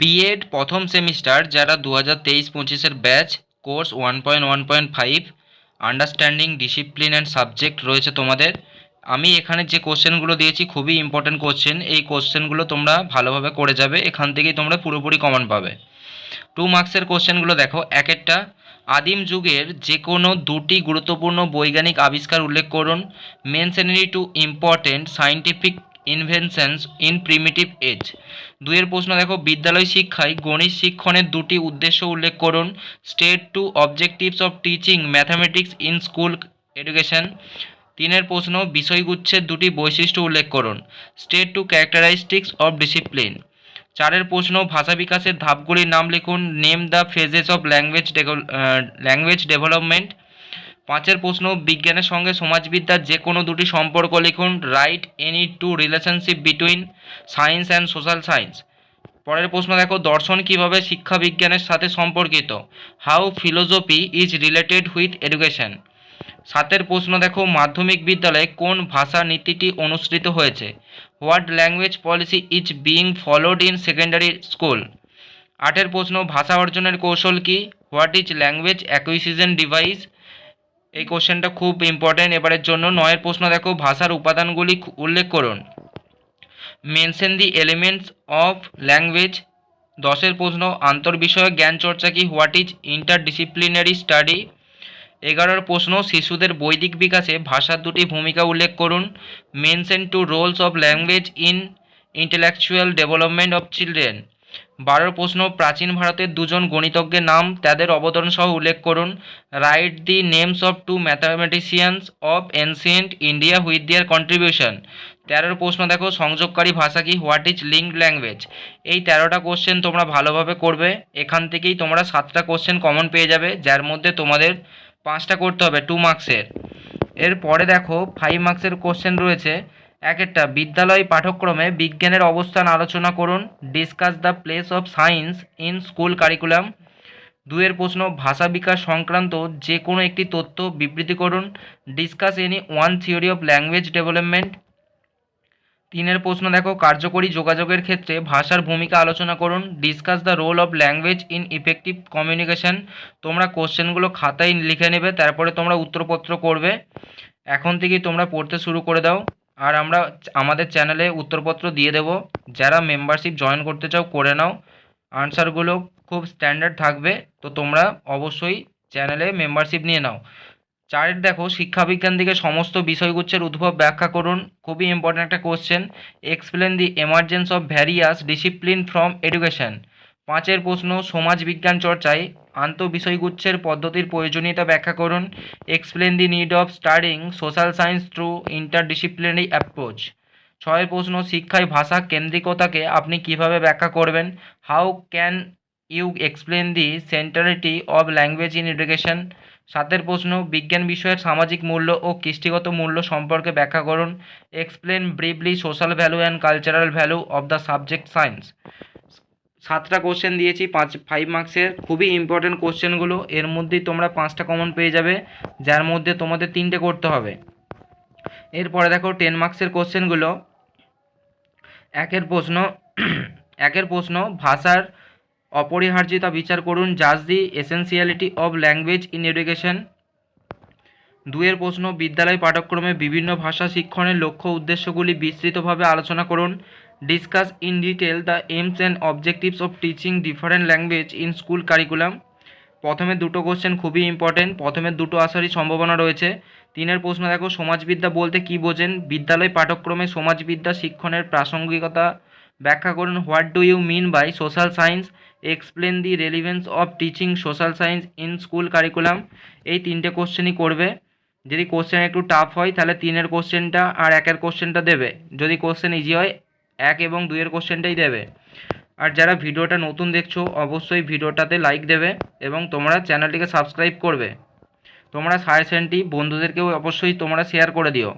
B Ed প্রথম semester যারা 2023-25 batch course 1.1.5 understanding discipline and subject রয়েছে তোমাদের। আমি এখানে যে কোশ্চেনগুলো দিয়েছি খুবই ইম্পর্টেন্ট কোশ্চেন। এই কোশ্চেনগুলো তোমরা ভালোভাবে করে যাবে, এখান থেকেই তোমরা পুরোপুরি কমন পাবে। 2 মার্কসের কোশ্চেনগুলো দেখো। এক একটা আদিম যুগের যে কোনো দুটি গুরুত্বপূর্ণ বৈজ্ঞানিক আবিষ্কার উল্লেখ করুন। Mention any two important scientific inventions in primitive age. দুইয়ের প্রশ্ন দেখো, বিদ্যালয় শিক্ষায় গণিত শিক্ষণের দুটি উদ্দেশ্য উল্লেখ করুন। State two objectives of teaching mathematics in school education. তিনের প্রশ্ন, বিষয়গুচ্ছের দুটি বৈশিষ্ট্য উল্লেখ করুন। State two characteristics of discipline. চারের প্রশ্ন, ভাষা বিকাশের ধাপগুলির নাম লিখুন। Name the phases of language development. পাঁচের প্রশ্ন, বিজ্ঞানের সঙ্গে সমাজবিদ্যার যে কোনো দুটি সম্পর্ক লিখুন। Right any two relationship between science and social science. পরের প্রশ্ন দেখো, দর্শন কিভাবে শিক্ষা বিজ্ঞানের সাথে সম্পর্কিত। How philosophy is related with education. সাতের প্রশ্ন দেখো, মাধ্যমিক বিদ্যালয়ে কোন ভাষা নীতিটি অনুসৃত হয়েছে। What language policy is being followed in secondary school. আটের প্রশ্ন, ভাষা অর্জনের কৌশল কি। What is language acquisition device. এই কোশ্চেনটা খুব ইম্পর্টেন্ট এবারের জন্য। নয়ের প্রশ্ন দেখো, ভাষার উপাদানগুলি উল্লেখ করুন। Mention the elements of language. দশের প্রশ্ন, আন্তর্বিষয়ক জ্ঞান চর্চা কি। What is interdisciplinary study. 11 প্রশ্ন, শিশুদের বৈদিক বিকাশে ভাষার দুটি ভূমিকা উল্লেখ করুন। Mention two roles of language in intellectual development of children. 12 প্রশ্ন, প্রাচীন ভারতের দুজন গণিতজ্ঞের নাম, তাদের অবদান সহ উল্লেখ করুন। Write the names of two mathematicians of ancient India with their contribution. 13 প্রশ্ন দেখো, সংযোগকারী ভাষা কি। What is linked language. এই 13টা কোশ্চেন তোমরা ভালোভাবে করবে, এখান থেকেই তোমরা 7টা কোশ্চেন কমন পেয়ে যাবে, যার মধ্যে তোমাদের 5টা করতে হবে 2 মার্কসের। এরপরে দেখো 5 মার্কসের কোশ্চেন রয়েছে। এক একটা, বিদ্যালয় পাঠ্যক্রমে বিজ্ঞানের অবস্থান আলোচনা করুন। Discuss the place of science in school curriculum. দুয়ের প্রশ্ন, ভাষা বিকাশ সংক্রান্ত যে কোনো একটি তথ্য বিবৃতি করুন। Discuss any one theory of language development. তিনের প্রশ্ন দেখো, কার্যকরী যোগাযোগের ক্ষেত্রে ভাষার ভূমিকা আলোচনা করুন। Discuss the role of language in effective communication. তোমরা কোশ্চেনগুলো খাতায় লিখে নেবে, তারপরে তোমরা উত্তরপত্র করবে। এখন থেকেই তোমরা পড়তে শুরু করে দাও, আর আমরা আমাদের চ্যানেলে উত্তরপত্র দিয়ে দেব। যারা মেম্বারশিপ জয়েন করতে চাও করে নাও, আনসারগুলো খুব স্ট্যান্ডার্ড থাকবে, তো তোমরা অবশ্যই চ্যানেলে মেম্বারশিপ নিয়ে নাও। চারের দেখো, শিক্ষাবিজ্ঞান থেকে সমস্ত বিষয়গুচ্ছের উদ্ভব ব্যাখ্যা করুন। খুবই ইম্পর্ট্যান্ট একটা question. Explain the emergence of various discipline from education. পাঁচের প্রশ্ন, সমাজবিজ্ঞান চর্চায় আন্তঃবিষয়গুচ্ছের পদ্ধতির প্রয়োজনীয়তা ব্যাখ্যা করুন। Explain the need of studying social science through interdisciplinary approach. ছয়ের প্রশ্ন, শিক্ষায় ভাষা কেন্দ্রিকতাকে আপনি কিভাবে ব্যাখ্যা করবেন। How can you explain the centrality of language in education. সাতের প্রশ্ন, বিজ্ঞান বিষয়ের সামাজিক মূল্য ও কৃষ্টিগত মূল্য সম্পর্কে ব্যাখ্যা করুন। Explain briefly social value and cultural value of the subject science. 7টা কোশ্চেন দিয়েছি 5 মার্কসের, খুবই ইম্পর্টেন্ট কোশ্চেনগুলো। এর মধ্যেই তোমরা 5টা কমন পেয়ে যাবে, যার মধ্যে তোমাদের 3টে করতে হবে। এরপরে দেখো 10 মার্কসের কোশ্চেনগুলো। একের প্রশ্ন, ভাষার অপরিহার্যতা বিচার করুন। জাজ দি এসেন্সিয়ালিটি অব ল্যাঙ্গুয়েজ ইন এডুকেশন। দুয়ের প্রশ্ন, বিদ্যালয় পাঠ্যক্রমে বিভিন্ন ভাষা শিক্ষণের লক্ষ্য উদ্দেশ্যগুলি বিস্তৃতভাবে আলোচনা করুন। Discuss in detail the aims and objectives of teaching different language in school curriculum. প্রথমে দুটো কোশ্চেন খুবই ইম্পর্টেন্ট, প্রথমে দুটো আসারই সম্ভাবনা রয়েছে। তিনের প্রশ্ন দেখো, সমাজবিদ্যা বলতে কী বোঝেন। বিদ্যালয় পাঠ্যক্রমে সমাজবিদ্যা শিক্ষণের প্রাসঙ্গিকতা ব্যাখ্যা করুন। What do you mean by social science. Explain the relevance of teaching social science in school curriculum. এই 3টে কোশ্চেনই করবে। যদি কোশ্চেন একটু টাফ হয় তাহলে 3-এর কোশ্চেনটা আর 1-এর কোশ্চেনটা দেবে। যদি কোশ্চেন ইজি হয় 1 এবং 2-এর কোশ্চেনটাই দেবে। আর যারা ভিডিওটা নতুন দেখছো অবশ্যই ভিডিওটাতে লাইক দেবে এবং তোমরা চ্যানেলটিকে সাবস্ক্রাইব করবে। তোমরা সাজেশনটি বন্ধুদেরকেও অবশ্যই তোমরা শেয়ার করে দিও।